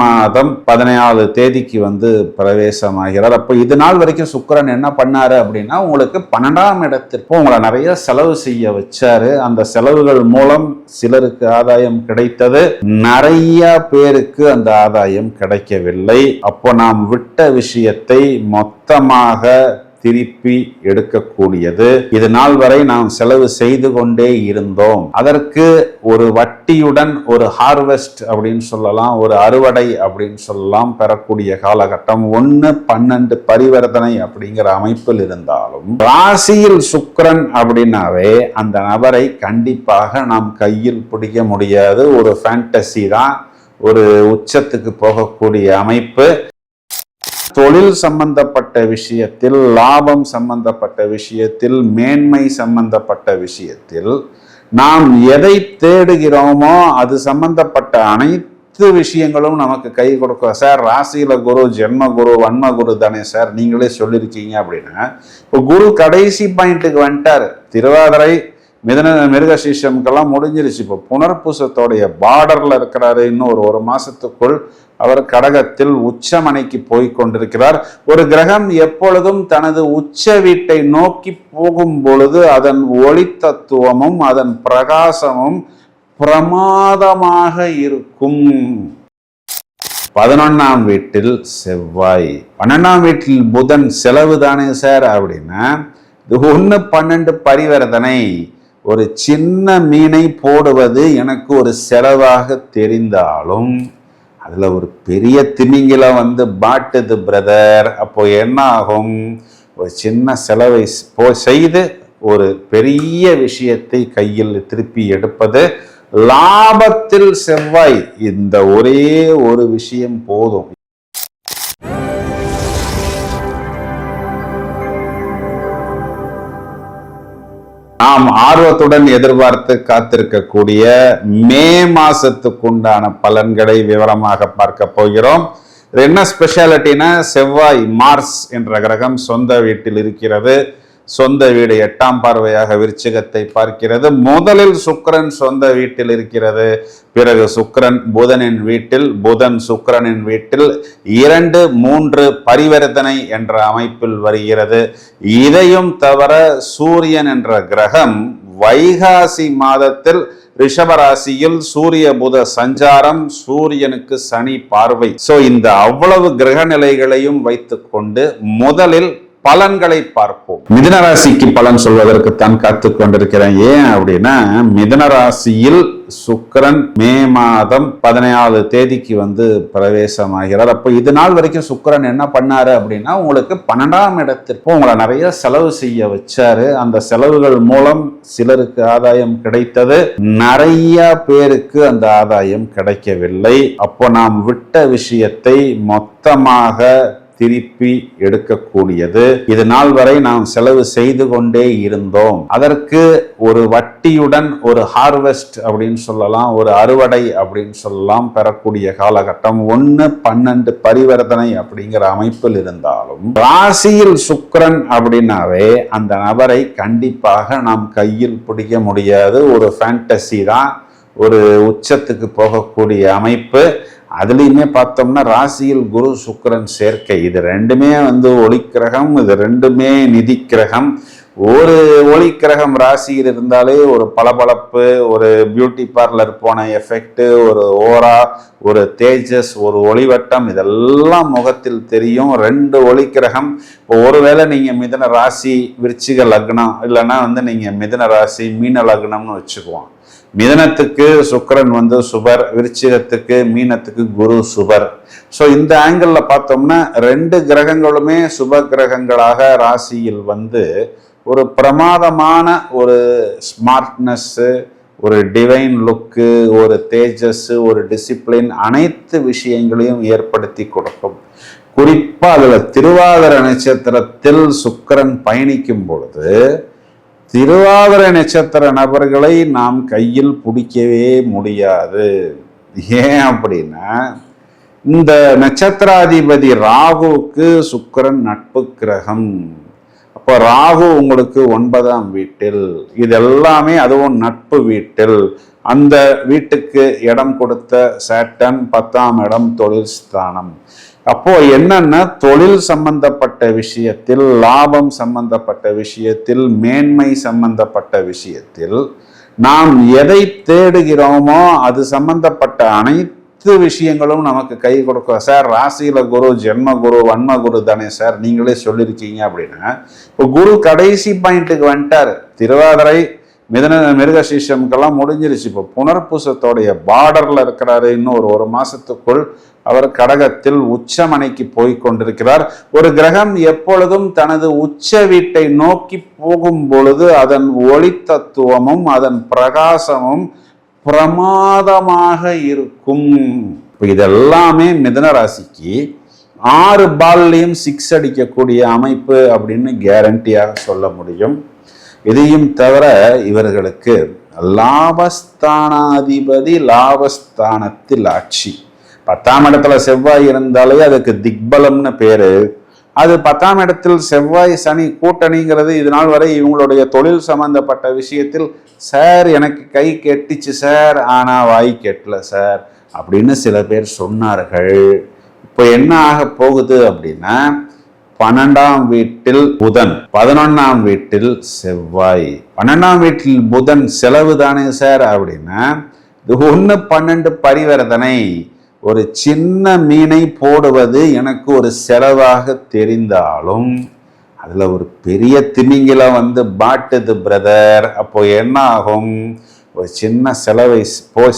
மாதம் 14 தேதிக்கு பிரவேசமாகிறார். அப்போ இது நாள் வரைக்கும் சுக்கிரன் என்ன பண்ணாரு அப்படின்னா, உங்களுக்கு 12ஆம் இடத்திற்கு உங்களை நிறைய செலவு செய்ய வச்சாரு. அந்த செலவுகள் மூலம் சிலருக்கு ஆதாயம் கிடைத்தது, நிறைய பேருக்கு அந்த ஆதாயம் கிடைக்கவில்லை. அப்போ நாம் விட்ட விஷயத்தை மொத்தமாக திருப்பி எடுக்கக்கூடியது. இது நாள் வரை நாம் செலவு செய்து கொண்டே இருந்தோம். அதற்கு ஒரு வட்டியுடன் ஒரு ஹார்வெஸ்ட் அப்படின்னு சொல்லலாம், ஒரு அறுவடை அப்படின்னு சொல்லலாம், பெறக்கூடிய காலகட்டம் 1-12 பரிவர்த்தனை அப்படிங்கிற அமைப்பில் இருந்தாலும், ராசியில் சுக்கிரன் அப்படின்னாவே அந்த நபரை கண்டிப்பாக நாம் கையில் பிடிக்க முடியாது. ஒரு ஃபேண்டசி தான், ஒரு உச்சத்துக்கு போகக்கூடிய அமைப்பு. தொழில் சம்பந்தப்பட்ட விஷயத்தில், லாபம் சம்பந்தப்பட்ட விஷயத்தில், மேன்மை சம்பந்தப்பட்ட விஷயத்தில் நாம் எதை தேடுகிறோமோ அது சம்பந்தப்பட்ட அனைத்து விஷயங்களும் நமக்கு கை கொடுக்கும். சார் ராசியில குரு ஜென்ம குரு வன்ம குரு தானே சார், நீங்களே சொல்லியிருக்கீங்க அப்படின்னா, இப்போ குரு கடைசி பாயிண்ட்டுக்கு வந்துட்டார். திருவாதிரை மிருகசீஷம்கெல்லாம் முடிஞ்சிருச்சு. இப்போ புனர்பூசத்தோடைய பார்டர்ல இருக்கிறாரு. இன்னும் ஒரு மாசத்துக்குள் அவர் கடகத்தில் உச்சமனைக்கு போய் கொண்டிருக்கிறார். ஒரு கிரகம் எப்பொழுதும் தனது உச்ச வீட்டை நோக்கி போகும் பொழுது அதன் ஒளி தத்துவமும் அதன் பிரகாசமும் பிரமாதமாக இருக்கும். 11ஆம் வீட்டில் செவ்வாய், 12ஆம் வீட்டில் புதன், செலவு தானே சார் அப்படின்னா, இது 1-12 பரிவர்த்தனை. ஒரு சின்ன மீனை போடுவது எனக்கு ஒரு செலவாக தெரிந்தாலும் அதுல ஒரு பெரிய திமிங்கிலம் பாட்டுது பிரதர். அப்போ என்ன ஆகும், ஒரு சின்ன செலவை செய்து ஒரு பெரிய விஷயத்தை கையில் திருப்பி எடுப்பது. லாபத்தில் செவ்வாய், இந்த ஒரே ஒரு விஷயம் போதும். நாம் ஆர்வத்துடன் எதிர்பார்த்து காத்திருக்கக்கூடிய மே மாசத்துக்குண்டான பலன்களை விவரமாக பார்க்க போகிறோம். என்ன ஸ்பெஷாலிட்டினா, செவ்வாய் மார்ஸ் என்ற கிரகம் சொந்த வீட்டில் இருக்கிறது. சொந்த வீடு 8ஆம் பார்வையாக விருச்சிகத்தை பார்க்கிறது. முதலில் சுக்கிரன் சொந்த வீட்டில் இருக்கிறது, பிறகு சுக்கிரன் புதனின் வீட்டில், புதன் சுக்கிரனின் வீட்டில் 2-3 பரிவர்த்தனை என்ற அமைப்பில் வருகிறது. இதையும் தவிர சூரியன் என்ற கிரகம் வைகாசி மாதத்தில் ரிஷபராசியில் சூரிய புத சஞ்சாரம், சூரியனுக்கு சனி பார்வை. சோ இந்த அவ்வளவு கிரக நிலைகளையும் வைத்துக்கொண்டு முதலில் பலன்களை பார்ப்போம். மிதுன ராசிக்கு பலன் சொல்வதற்கு தான் காத்து கொண்டிருக்கிறேன். ஏன் அப்படின்னா, மிதுன ராசியில் சுக்கிரன் மே மாதம் 14 தேதிக்கு பிரவேசமாகிறார். அப்போ இது நாள் வரைக்கும் சுக்கிரன் என்ன பண்ணாரு அப்படின்னா, உங்களுக்கு 12ஆம் இடத்திற்கு உங்களை நிறைய செலவு செய்ய வச்சாரு. அந்த செலவுகள் மூலம் சிலருக்கு ஆதாயம் கிடைத்தது, நிறைய பேருக்கு அந்த ஆதாயம் கிடைக்கவில்லை. அப்போ நாம் விட்ட விஷயத்தை மொத்தமாக திருப்பி எடுக்கக்கூடியது. இது நாள் வரை நாம் செலவு செய்து கொண்டே இருந்தோம். அதற்கு ஒரு வட்டியுடன் ஒரு ஹார்வெஸ்ட் அப்படின்னு சொல்லலாம், ஒரு அறுவடை அப்படின்னு சொல்லலாம், பெறக்கூடிய காலகட்டம் 1-12 பரிவர்த்தனை அப்படிங்கிற அமைப்பில் இருந்தாலும், ராசியில் சுக்கிரன் அப்படின்னாவே அந்த நபரை கண்டிப்பாக நாம் கையில் பிடிக்க முடியாது. ஒரு ஃபேண்டசி தான், ஒரு உச்சத்துக்கு போகக்கூடிய அமைப்பு. அதுலேயுமே பார்த்தோம்னா ராசியில் குரு சுக்கிரன் சேர்க்கை, இது ரெண்டுமே ஒளிக்கிரகம், இது ரெண்டுமே நிதி கிரகம். ஒரு ஒளிக்கிரகம் ராசியில் இருந்தாலே ஒரு பளபளப்பு, ஒரு பியூட்டி பார்லர் போன எஃபெக்ட், ஒரு ஓரா, ஒரு தேஜஸ், ஒரு ஒளிவட்டம், இதெல்லாம் முகத்தில் தெரியும். 2 ஒளிக்கிரகம். இப்போ ஒருவேளை நீங்க மிதுன ராசி விருச்சிக லக்னம், இல்லைன்னா நீங்க மிதுன ராசி மீன லக்னம்னு வச்சுக்குவோம். மிதனத்துக்கு சுக்கிரன் சுபர், விருச்சிகத்துக்கு மீனத்துக்கு குரு சுபர். ஸோ இந்த ஆங்கிள் பார்த்தோம்னா 2 கிரகங்களுமே சுப கிரகங்களாக ராசியில் ஒரு பிரமாதமான ஒரு ஸ்மார்ட்னஸ், ஒரு டிவைன் லுக்கு, ஒரு தேஜஸ், ஒரு டிசிப்ளின், அனைத்து விஷயங்களையும் ஏற்படுத்தி கொடுக்கும். குறிப்பா அதுல திருவாதிரை நட்சத்திரத்தில் சுக்கிரன் பயணிக்கும் பொழுது திருவாதிரை நட்சத்திர நபர்களை நாம் கையில் பிடிக்கவே முடியாது. ஏன் அப்படின்னா, இந்த நட்சத்திராதிபதி ராகுவுக்கு சுக்கிரன் நட்பு கிரகம். அப்ப அப்போ ராகு உங்களுக்கு 9ஆம் வீட்டில், இது எல்லாமே அதுவும் நட்பு வீட்டில். அந்த வீட்டுக்கு இடம் கொடுத்த சேட்டன் 10ஆம் இடம் தொழில் ஸ்தானம். அப்போ என்னன்னா தொழில் சம்பந்தப்பட்ட விஷயத்தில், லாபம் சம்பந்தப்பட்ட விஷயத்தில், மேன்மை சம்பந்தப்பட்ட விஷயத்தில் நாம் எதை தேடுகிறோமோ அது சம்பந்தப்பட்ட அனைத்து விஷயங்களும் நமக்கு கை கொடுக்கும். சார் ராசியில குரு ஜென்ம குரு வன்ம குரு தானே சார், நீங்களே சொல்லியிருக்கீங்க அப்படின்னா, இப்போ குரு கடைசி பாயிண்ட்டுக்கு வந்துட்டாரு. திருவாதிரை மிருகசீஷம்கெல்லாம் முடிஞ்சிருச்சு. இப்போ புனர்பூசத்தோடைய பார்டர்ல இருக்கிறாரு. இன்னும் ஒரு மாசத்துக்குள் அவர் கடகத்தில் உச்சமனைக்கு போய் கொண்டிருக்கிறார். ஒரு கிரகம் எப்பொழுதும் தனது உச்ச வீட்டை நோக்கி போகும் பொழுது அதன் ஒளி தத்துவமும் அதன் பிரகாசமும் பிரமாதமாக இருக்கும். இதெல்லாமே மிதுன ராசிக்கு 6 பால்லையும் 6 அடிக்கக்கூடிய அமைப்பு அப்படின்னு கேரண்டியாக சொல்ல முடியும். இதையும் தவிர இவர்களுக்கு லாபஸ்தானாதிபதி லாபஸ்தானத்தில் ஆட்சி. 10ஆம் இடத்துல செவ்வாய் இருந்தாலே அதுக்கு திக்பலம்னு பேரு. அது 10ஆம் இடத்தில் செவ்வாய் சனி கூட்டணிங்கிறது இது நாள் வரை இவங்களுடைய தொழில் சம்பந்தப்பட்ட விஷயத்தில், சார் எனக்கு கை கெட்டுச்சு சார், ஆனா வாய் கெட்டல சார் அப்படின்னு சில பேர் சொன்னார்கள். இப்போ என்ன ஆக போகுது அப்படின்னா, 12ஆம் வீட்டில் புதன், 11ஆம் வீட்டில் செவ்வாய். 12ஆம் வீட்டில் புதன் செலவு தானே சார் அப்படின்னா, இது 1-12 பரிவர்த்தனை. ஒரு சின்ன மீனை போடுவது எனக்கு ஒரு செலவாக தெரிந்தாலும் அதுல ஒரு பெரிய திமிங்கில பாட்டுது பிரதர். அப்போ என்ன ஆகும், ஒரு சின்ன செலவை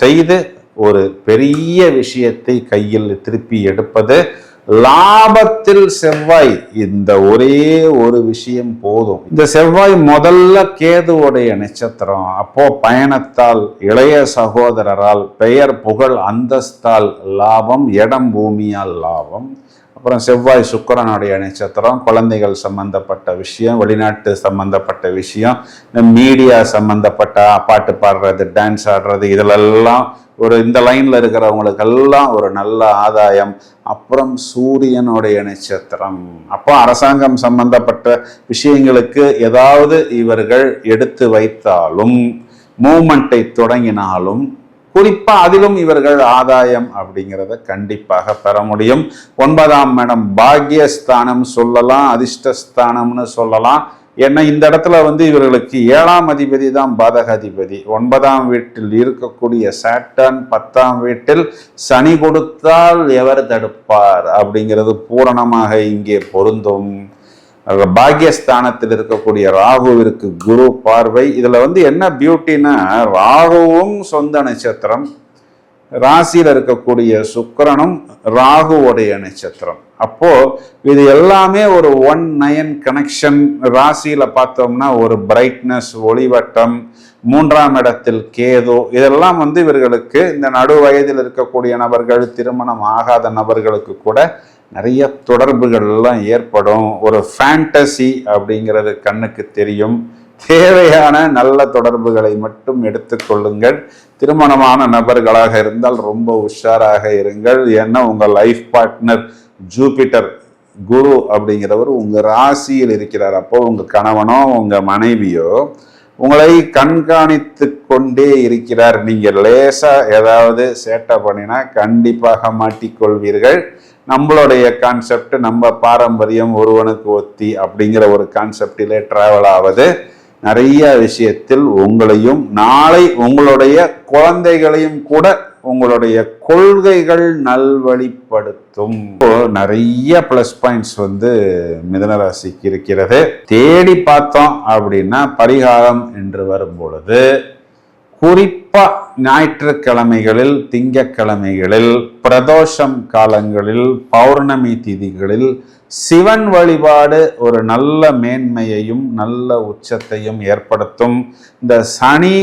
செய்து ஒரு பெரிய விஷயத்தை கையில் திருப்பி எடுப்பது. லாபத்தில் செவ்வாய், இந்த ஒரே ஒரு விஷயம் போதும். இந்த செவ்வாய் முதல்ல கேதுவுடைய நட்சத்திரம். அப்போ பயணத்தால், இளைய சகோதரரால், பெயர் புகழ் அந்தஸ்தால் லாபம், இடம் பூமியால் லாபம். அப்புறம் செவ்வாய் சுக்கிரனுடைய நட்சத்திரம், குழந்தைகள் சம்பந்தப்பட்ட விஷயம், வெளிநாட்டு சம்பந்தப்பட்ட விஷயம், மீடியா சம்பந்தப்பட்ட பாட்டு பாடுறது, டான்ஸ் ஆடுறது, இதிலெல்லாம் இந்த லைன்ல இருக்கிறவங்களுக்கெல்லாம் ஒரு நல்ல ஆதாயம். அப்புறம் சூரியனுடைய நட்சத்திரம். அப்போ அரசாங்கம் சம்பந்தப்பட்ட விஷயங்களுக்கு ஏதாவது இவர்கள் எடுத்து வைத்தாலும், மூமெண்ட்டை தொடங்கினாலும் குறிப்பா அதிலும் இவர்கள் ஆதாயம் அப்படிங்கிறத கண்டிப்பாக பெற முடியும். 9ஆம் இடம் பாக்யஸ்தானம் சொல்லலாம், அதிர்ஷ்டஸ்தானம்னு சொல்லலாம். ஏன்னா இந்த இடத்துல இவர்களுக்கு 7ஆம் அதிபதி தான் பாதக அதிபதி. 9ஆம் வீட்டில் இருக்கக்கூடிய சாட்டர்ன் 10ஆம் வீட்டில் சனி கொடுத்தால் எவர் தடுப்பார் அப்படிங்கிறது பூரணமாக இங்கே பொருந்தும். பாக்யஸ்தானத்தில் இருக்கக்கூடிய ராகுவிற்கு குரு பார்வை. இதுல என்ன பியூட்டினா, ராகுவும் சொந்த நட்சத்திரம், ராசியில இருக்கக்கூடிய சுக்கிரனும் ராகுவுடைய நட்சத்திரம். அப்போ இது எல்லாமே ஒரு 1-9 கனெக்ஷன். ராசியில பார்த்தோம்னா ஒரு பிரைட்னஸ், ஒளிவட்டம், 3ஆம் இடத்தில் கேது. இதெல்லாம் இவர்களுக்கு இந்த நடு வயதில் இருக்கக்கூடிய நபர்கள், திருமணம் ஆகாத நபர்களுக்கு கூட நிறைய தொடர்புகள் எல்லாம் ஏற்படும். ஒரு ஃபேண்டசி அப்படிங்கிறது கண்ணுக்கு தெரியும். தேவையான நல்ல தொடர்புகளை மட்டும் எடுத்துக்கொள்ளுங்கள். திருமணமான நபர்களாக இருந்தால் ரொம்ப உஷாராக இருங்கள். ஏன்னா உங்கள் லைஃப் பார்ட்னர் ஜூபிட்டர் குரு அப்படிங்கிறவர் உங்க ராசியில் இருக்கிறார். அப்போ உங்க கணவனோ உங்க மனைவியோ உங்களை கண்காணித்து கொண்டே இருக்கிறார். நீங்க லேசா ஏதாவது சேட்டை பண்ணினா கண்டிப்பாக மாட்டிக்கொள்வீர்கள். நம்மளுடைய கான்செப்ட், நம்ம பாரம்பரியம் ஒருவனுக்கு ஒத்தி அப்படிங்கிற ஒரு கான்செப்டிலே டிராவல் ஆவது நிறைய விஷயத்தில் உங்களையும் நாளை உங்களுடைய குழந்தைகளையும் கூட உங்களுடைய கொள்கைகள் நல்வழிப்படுத்தும். நிறைய பிளஸ் பாயிண்ட்ஸ் மிதுன ராசிக்கு இருக்கிறது. தேடி பார்த்தோம் அப்படின்னா பரிகாரம் என்று வரும் பொழுது குறிப்பா ஞாயிற்றுக்கிழமைகளில், திங்கக்கிழமைகளில், பிரதோஷம் காலங்களில், பௌர்ணமி திதிகளில் சிவன் வழிபாடு ஒரு நல்ல மேன்மையையும் நல்ல உச்சத்தையும் ஏற்படுத்தும். இந்த சனி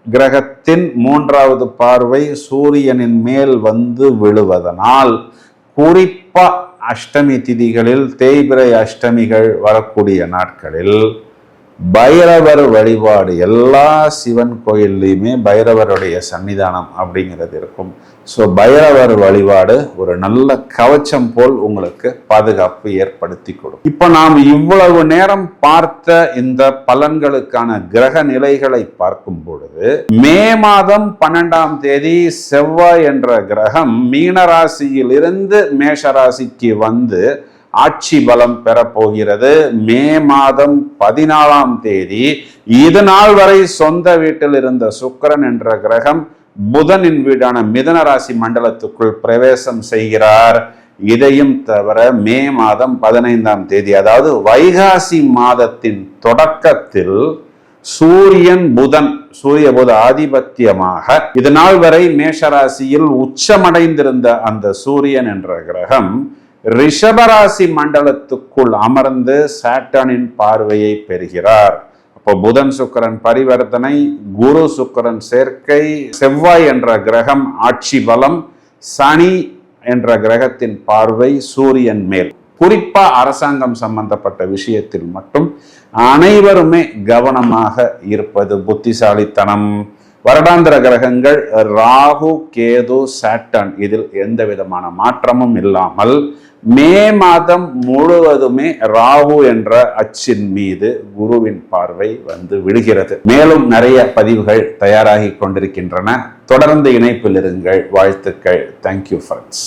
கிரகத்தின் 3வது பார்வை சூரியனின் மேல் விழுவதனால் குறிப்பா அஷ்டமி திதிகளில், தேய்பிறை அஷ்டமிகள் வரக்கூடிய நாட்களில் பைரவர் வழிபாடு, எல்லா சிவன் கோயில்லையுமே பைரவருடைய சன்னிதானம் அப்படிங்கிறது இருக்கும். ஸோ பைரவர் வழிபாடு ஒரு நல்ல கவச்சம் போல் உங்களுக்கு பாதுகாப்பு ஏற்படுத்தி கொடுக்கும். இப்போ நாம் இவ்வளவு நேரம் பார்த்த இந்த பலன்களுக்கான கிரக நிலைகளை பார்க்கும் பொழுது, மே மாதம் 12ஆம் தேதி செவ்வாய் என்ற கிரகம் மீனராசியில் இருந்து மேஷராசிக்கு வந்து ஆட்சி பலம் பெறப்போகிறது. மே மாதம் 14ஆம் தேதி இது நாள் வரை சொந்த வீட்டில் இருந்த சுக்கிரன் என்ற கிரகம் புதனின் வீடான மிதுன ராசி மண்டலத்துக்குள் பிரவேசம் செய்கிறார். இதையும் தவிர மே மாதம் 15ஆம் தேதி, அதாவது வைகாசி மாதத்தின் தொடக்கத்தில் சூரியன் புதன், சூரிய புத ஆதிபத்தியமாக இது நாள் வரை மேஷராசியில் உச்சமடைந்திருந்த அந்த சூரியன் என்ற கிரகம் ரிஷபராசி மண்டலத்துக்குள் அமர்ந்து சாட்டனின் பார்வையை பெறுகிறார். அப்போ புதன் சுக்கிரன் பரிவர்த்தனை, குரு சுக்கிரன் சேர்க்கை, செவ்வாய் என்ற கிரகம் ஆட்சி பலம், சனி என்ற கிரகத்தின் பார்வை சூரியன் மேல். குறிப்பா அரசாங்கம் சம்பந்தப்பட்ட விஷயத்தில் மட்டும் அனைவருமே கவனமாக இருப்பது புத்திசாலித்தனம். வருடாந்திர கிரகங்கள் ராகு, கேது, சாட்டர்ன், இதில் எந்த விதமான மாற்றமும் இல்லாமல் மே மாதம் முழுவதுமே ராகு என்ற அச்சின் மீது குருவின் பார்வை வந்து விடுகிறது. மேலும் நிறைய பதிவுகள் தயாராகி கொண்டிருக்கின்றன. தொடர்ந்து இணைப்பில் இருங்கள். வாழ்த்துக்கள். Thank you friends.